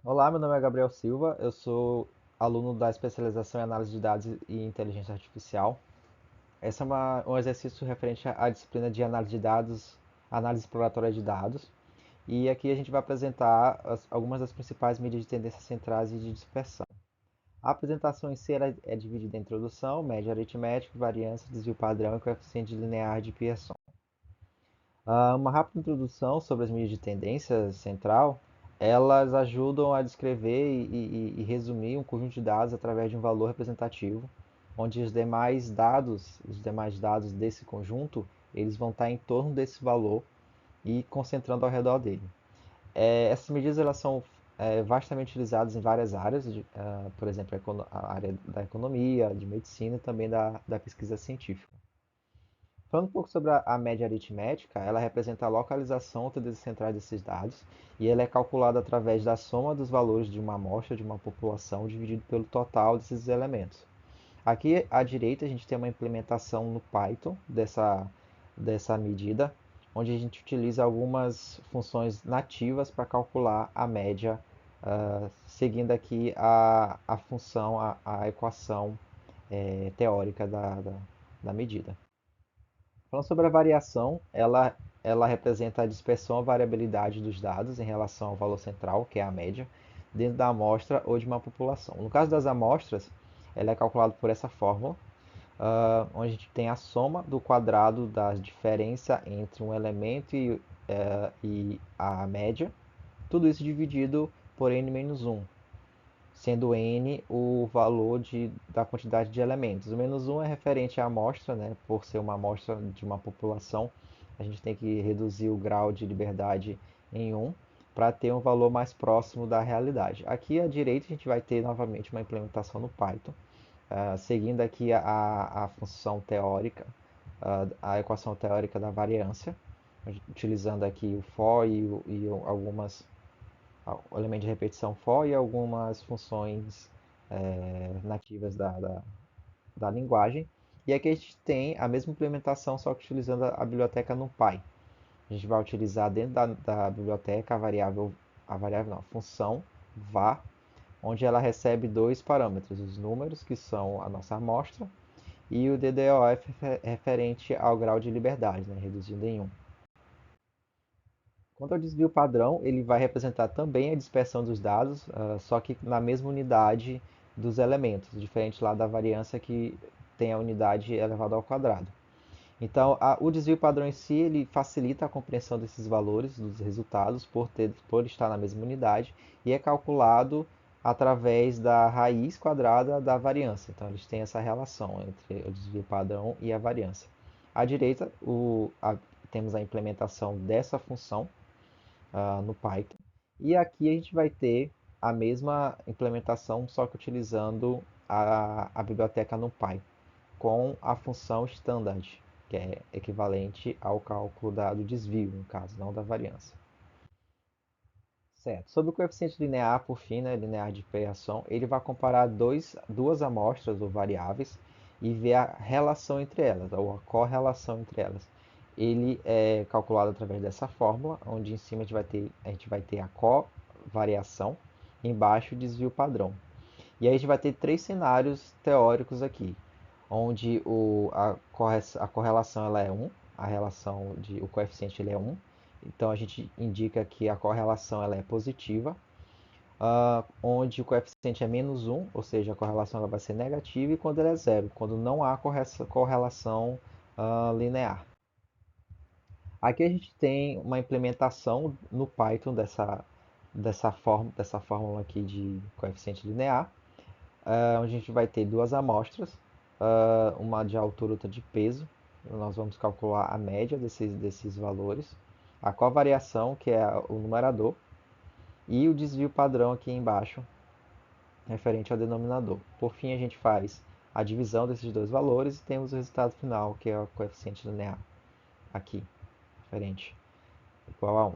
Olá, meu nome é Gabriel Silva, eu sou aluno da especialização em análise de dados e inteligência artificial. Esse é um exercício referente à disciplina de análise de dados, análise exploratória de dados. E aqui a gente vai apresentar algumas das principais medidas de tendência centrais e de dispersão. A apresentação em si é dividida em introdução, média aritmética, variância, desvio padrão e coeficiente linear de Pearson. Uma rápida introdução sobre as medidas de tendência central, elas ajudam a descrever e resumir um conjunto de dados através de um valor representativo, onde os demais dados desse conjunto, eles vão estar em torno desse valor e concentrando ao redor dele. Essas medidas elas são vastamente utilizadas em várias áreas, por exemplo, a área da economia, de medicina e também da pesquisa científica. Falando um pouco sobre a média aritmética, ela representa a localização centrais desses dados e ela é calculada através da soma dos valores de uma amostra de uma população dividido pelo total desses elementos. Aqui à direita a gente tem uma implementação no Python dessa medida, onde a gente utiliza algumas funções nativas para calcular a média, seguindo aqui a função, a equação teórica da medida. Falando sobre a variação, ela representa a dispersão ou variabilidade dos dados em relação ao valor central, que é a média, dentro da amostra ou de uma população. No caso das amostras, ela é calculada por essa fórmula, onde a gente tem a soma do quadrado da diferença entre um elemento e a média, tudo isso dividido por n menos 1, sendo n o valor da quantidade de elementos. O menos 1 é referente à amostra, né? Por ser uma amostra de uma população, a gente tem que reduzir o grau de liberdade em 1 para ter um valor mais próximo da realidade. Aqui à direita a gente vai ter novamente uma implementação no Python, seguindo aqui a função teórica, a equação teórica da variância, utilizando aqui o for e algumas o elemento de repetição for e algumas funções nativas da linguagem. E aqui a gente tem a mesma implementação, só que utilizando a biblioteca NumPy. A gente vai utilizar dentro da biblioteca a variável não, a função var, onde ela recebe dois parâmetros, os números, que são a nossa amostra, e o DDoF referente ao grau de liberdade, né, reduzindo em 1. Quanto ao desvio padrão, ele vai representar também a dispersão dos dados, só que na mesma unidade dos elementos, diferente lá da variância que tem a unidade elevada ao quadrado. Então, o desvio padrão em si, ele facilita a compreensão desses valores, dos resultados, por estar na mesma unidade, e é calculado através da raiz quadrada da variância. Então, eles têm essa relação entre o desvio padrão e a variância. À direita, temos a implementação dessa função, no Python. E aqui a gente vai ter a mesma implementação, só que utilizando a biblioteca NumPy, com a função standard, que é equivalente ao cálculo do desvio, no caso, não da variância. Certo. Sobre o coeficiente linear, por fim, né, linear de variação, ele vai comparar duas amostras ou variáveis e ver a relação entre elas, ou a correlação entre elas. Ele é calculado através dessa fórmula, onde em cima a gente vai ter a covariação, embaixo o desvio padrão. E aí a gente vai ter três cenários teóricos aqui, onde a correlação ela é 1, o coeficiente ele é 1, então a gente indica que a correlação ela é positiva, onde o coeficiente é menos 1, ou seja, a correlação ela vai ser negativa, e quando ele é zero, quando não há correlação linear. Aqui a gente tem uma implementação no Python dessa fórmula aqui de coeficiente linear, onde a gente vai ter duas amostras, uma de altura e outra de peso. Nós vamos calcular a média desses valores, a covariação, que é o numerador, e o desvio padrão aqui embaixo, referente ao denominador. Por fim, a gente faz a divisão desses dois valores e temos o resultado final, que é o coeficiente linear, aqui, referente, igual a 1.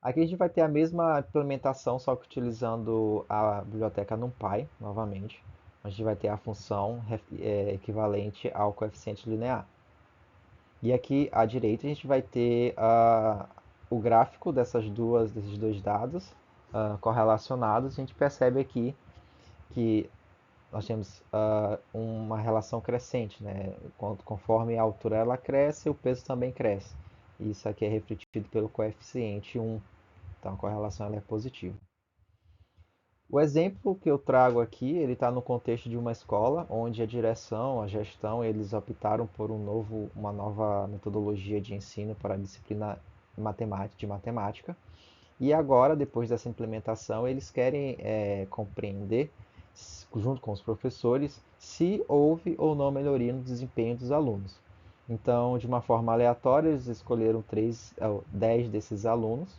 Aqui a gente vai ter a mesma implementação, só que utilizando a biblioteca NumPy, novamente. A gente vai ter a função equivalente ao coeficiente linear. E aqui à direita a gente vai ter o gráfico desses dois dados, correlacionados, a gente percebe aqui que nós temos uma relação crescente, né? Conforme a altura ela cresce, o peso também cresce. Isso aqui é refletido pelo coeficiente 1. Então a correlação ela é positiva. O exemplo que eu trago aqui, ele está no contexto de uma escola onde a direção, a gestão, eles optaram por uma nova metodologia de ensino para a disciplina de matemática. E agora, depois dessa implementação, eles querem compreender, junto com os professores, se houve ou não melhoria no desempenho dos alunos. Então, de uma forma aleatória, eles escolheram 10 desses alunos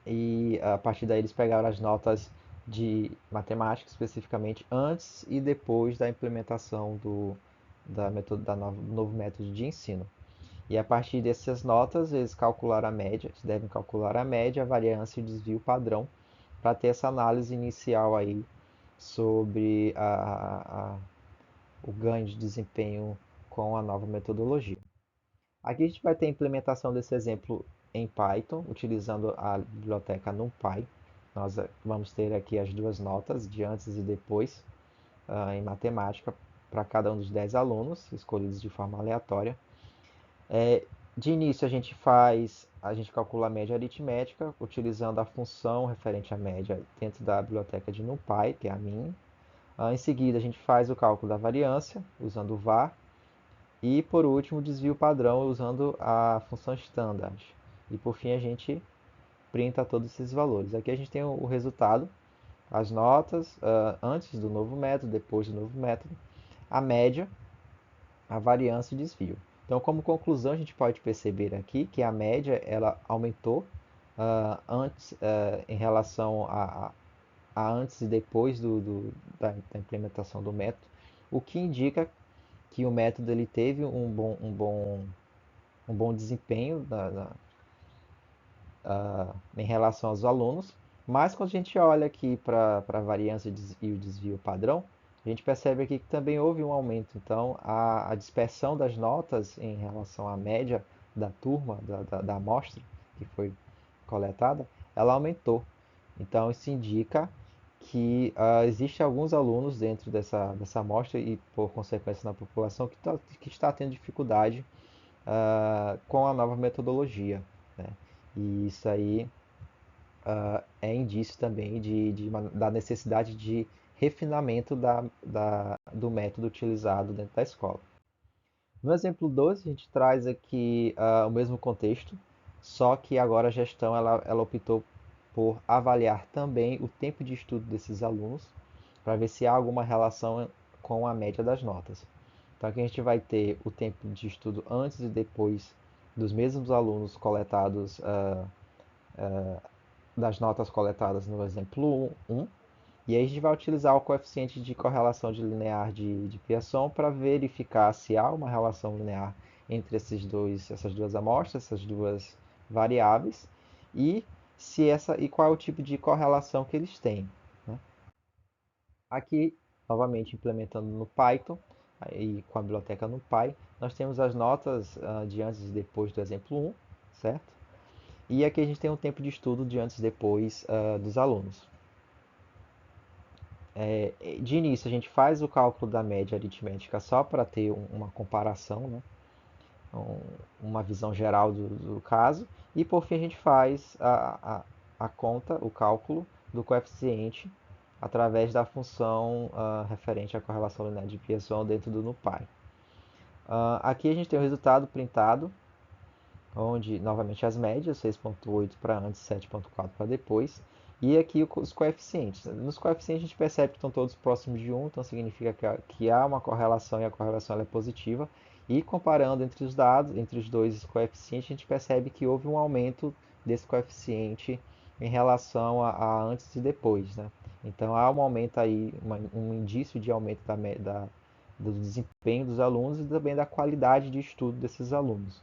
e a partir daí eles pegaram as notas de matemática especificamente antes e depois da implementação do novo método de ensino. E a partir dessas notas, eles calcularam a média, eles devem calcular a média, a variância e o desvio padrão para ter essa análise inicial aí sobre o ganho de desempenho com a nova metodologia. Aqui a gente vai ter a implementação desse exemplo em Python, utilizando a biblioteca NumPy. Nós vamos ter aqui as duas notas de antes e depois em matemática para cada um dos 10 alunos, escolhidos de forma aleatória. De início a gente calcula a média aritmética utilizando a função referente à média dentro da biblioteca de NumPy, que é a min. Em seguida a gente faz o cálculo da variância usando o var. E por último o desvio padrão usando a função standard. E por fim a gente printa todos esses valores. Aqui a gente tem o resultado, as notas antes do novo método, depois do novo método, a média, a variância e desvio. Então, como conclusão, a gente pode perceber aqui que a média ela aumentou em relação a antes e depois da implementação do método, o que indica que o método ele teve um bom desempenho em relação aos alunos, mas quando a gente olha aqui para a variância e o desvio padrão, a gente percebe aqui que também houve um aumento. Então, a dispersão das notas em relação à média da turma, da amostra que foi coletada, ela aumentou. Então, isso indica que existe alguns alunos dentro dessa amostra e, por consequência, na população que está tendo dificuldade com a nova metodologia, né? E isso aí é indício também da necessidade de refinamento do método utilizado dentro da escola. No exemplo 2, a gente traz aqui o mesmo contexto, só que agora a gestão ela optou por avaliar também o tempo de estudo desses alunos, para ver se há alguma relação com a média das notas. Então aqui a gente vai ter o tempo de estudo antes e depois dos mesmos alunos coletados, das notas coletadas no exemplo 1. E aí a gente vai utilizar o coeficiente de correlação de linear de Pearson para verificar se há uma relação linear entre essas duas amostras, essas duas variáveis, e e qual é o tipo de correlação que eles têm, né? Aqui, novamente implementando no Python e com a biblioteca NumPy, nós temos as notas de antes e depois do exemplo 1, certo? E aqui a gente tem um tempo de estudo de antes e depois dos alunos. De início, a gente faz o cálculo da média aritmética só para ter uma comparação, né? Uma visão geral do caso. E por fim, a gente faz a conta, o cálculo do coeficiente através da função referente à correlação linear de Pearson dentro do NumPy. Aqui a gente tem o resultado printado, onde novamente as médias, 6,8 para antes, 7,4 para depois, e aqui os coeficientes. Nos coeficientes a gente percebe que estão todos próximos de 1, então significa que há uma correlação e a correlação é positiva. E comparando entre os dados, entre os dois coeficientes, a gente percebe que houve um aumento desse coeficiente em relação a antes e depois, né? Então há um aumento aí, um indício de aumento do desempenho dos alunos e também da qualidade de estudo desses alunos.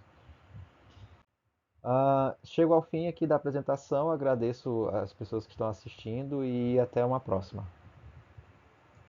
Chego ao fim aqui da apresentação, agradeço as pessoas que estão assistindo e até uma próxima.